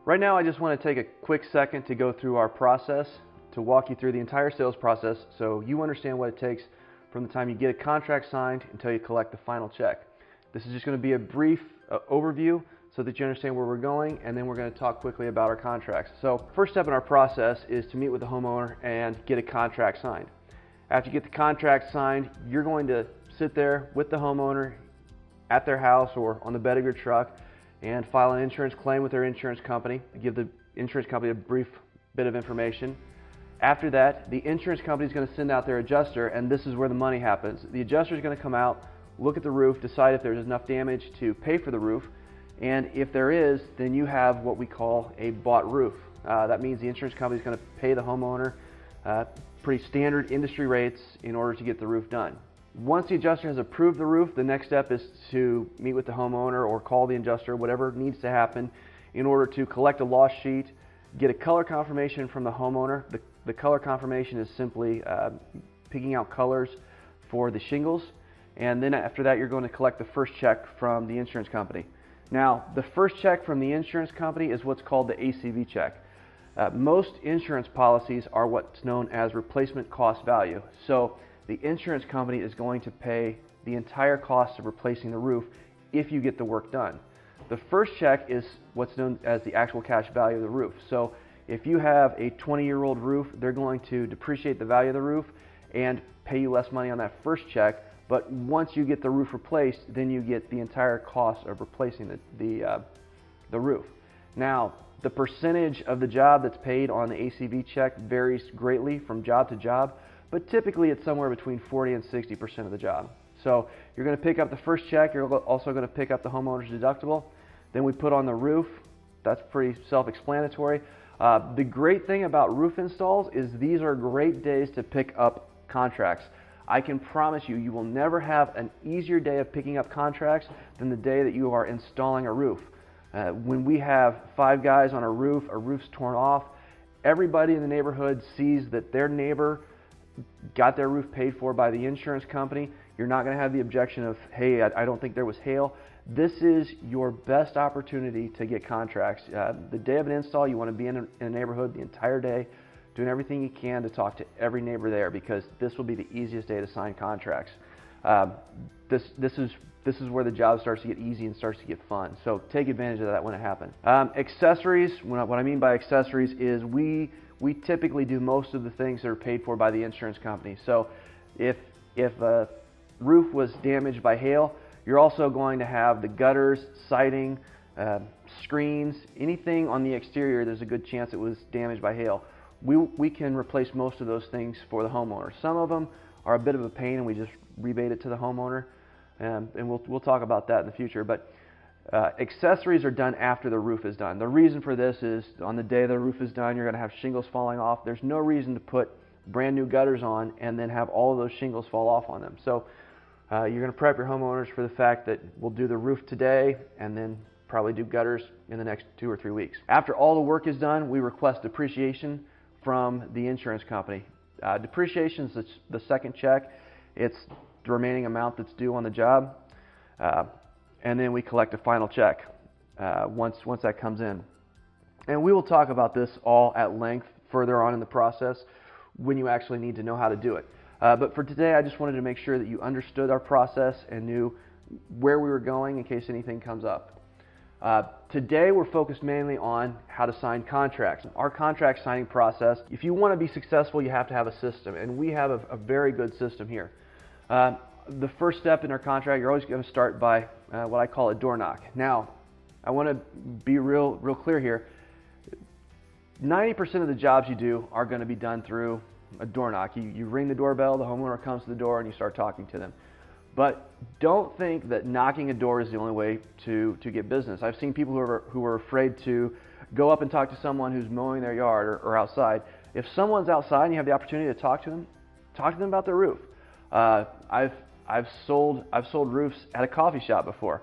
Right now I just want to take a quick second to go through our process, to walk you through the entire sales process so you understand what it takes from the time you get a contract signed until you collect the final check. This is just going to be a brief overview so that you understand where we're going, and then we're going to talk quickly about our contracts. So first step in our process is to meet with the homeowner and get a contract signed. After you get the contract signed, you're going to sit there with the homeowner at their house or on the bed of your truck and file an insurance claim with their insurance company. Give the insurance company a brief bit of information. After that, the insurance company is going to send out their adjuster, and this is where the money happens. The adjuster is going to come out, look at the roof, decide if there's enough damage to pay for the roof, and if there is, then you have what we call a bought roof. That means the insurance company is going to pay the homeowner pretty standard industry rates in order to get the roof done. Once the adjuster has approved the roof, the next step is to meet with the homeowner or call the adjuster, whatever needs to happen, in order to collect a loss sheet, get a color confirmation from the homeowner. The color confirmation is simply picking out colors for the shingles, and then after that you're going to collect the first check from the insurance company. Now, the first check from the insurance company is what's called the ACV check. Most insurance policies are what's known as replacement cost value. So the insurance company is going to pay the entire cost of replacing the roof if you get the work done. The first check is what's known as the actual cash value of the roof. So if you have a 20-year-old roof, they're going to depreciate the value of the roof and pay you less money on that first check. But once you get the roof replaced, then you get the entire cost of replacing the roof. Now, the percentage of the job that's paid on the ACV check varies greatly from job to job, but typically it's somewhere between 40 and 60% of the job. So you're going to pick up the first check, you're also going to pick up the homeowner's deductible. Then we put on the roof. That's pretty self-explanatory. The great thing about roof installs is these are great days to pick up contracts. I can promise you, you will never have an easier day of picking up contracts than the day that you are installing a roof. When we have 5 guys on a roof's torn off, everybody in the neighborhood sees that their neighbor got their roof paid for by the insurance company. You're not going to have the objection of, hey, I don't think there was hail. This is your best opportunity to get contracts. The day of an install, you want to be in a neighborhood the entire day, doing everything you can to talk to every neighbor there, because this will be the easiest day to sign contracts. This is where the job starts to get easy and starts to get fun. So take advantage of that when it happens. Accessories, what I mean by accessories is we typically do most of the things that are paid for by the insurance company. So if a roof was damaged by hail, you're also going to have the gutters, siding, screens, anything on the exterior, there's a good chance it was damaged by hail. We can replace most of those things for the homeowner. Some of them are a bit of a pain and we just rebate it to the homeowner, and we'll talk about that in the future. But accessories are done after the roof is done. The reason for this is on the day the roof is done, you're going to have shingles falling off. There's no reason to put brand new gutters on and then have all of those shingles fall off on them. So you're going to prep your homeowners for the fact that we'll do the roof today and then probably do gutters in the next 2 or 3 weeks. After all the work is done, we request depreciation from the insurance company. Depreciation is the second check. It's the remaining amount that's due on the job. And then we collect a final check once that comes in. And we will talk about this all at length further on in the process when you actually need to know how to do it. But for today, I just wanted to make sure that you understood our process and knew where we were going in case anything comes up. Today, we're focused mainly on how to sign contracts. Our contract signing process, if you want to be successful, you have to have a system, and we have a very good system here. The first step in our contract, you're always going to start by what I call a door knock. Now, I want to be real clear here. 90% of the jobs you do are going to be done through a door knock. You ring the doorbell, the homeowner comes to the door, and you start talking to them. But don't think that knocking a door is the only way to get business. I've seen people who are afraid to go up and talk to someone who's mowing their yard or outside. If someone's outside and you have the opportunity to talk to them about their roof. I've sold roofs at a coffee shop before.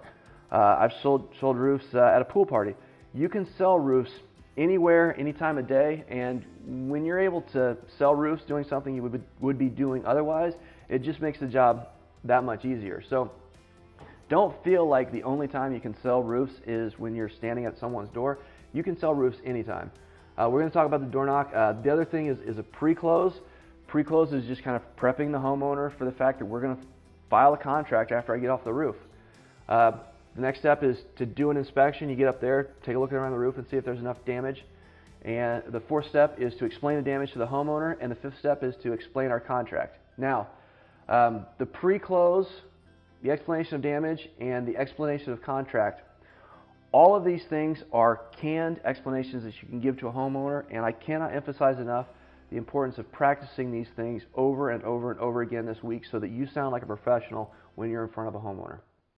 I've sold roofs at a pool party. You can sell roofs anywhere, any time of day, and when you're able to sell roofs doing something you would be doing otherwise, it just makes the job that much easier. So don't feel like the only time you can sell roofs is when you're standing at someone's door. You can sell roofs anytime. We're going to talk about the door knock. The other thing is a pre-close. Pre-close is just kind of prepping the homeowner for the fact that we're going to file a contract after I get off the roof. The next step is to do an inspection. You get up there, take a look around the roof and see if there's enough damage. And the fourth step is to explain the damage to the homeowner, and the fifth step is to explain our contract. Now, the pre-close, the explanation of damage, and the explanation of contract, all of these things are canned explanations that you can give to a homeowner, and I cannot emphasize enough the importance of practicing these things over and over and over again this week so that you sound like a professional when you're in front of a homeowner.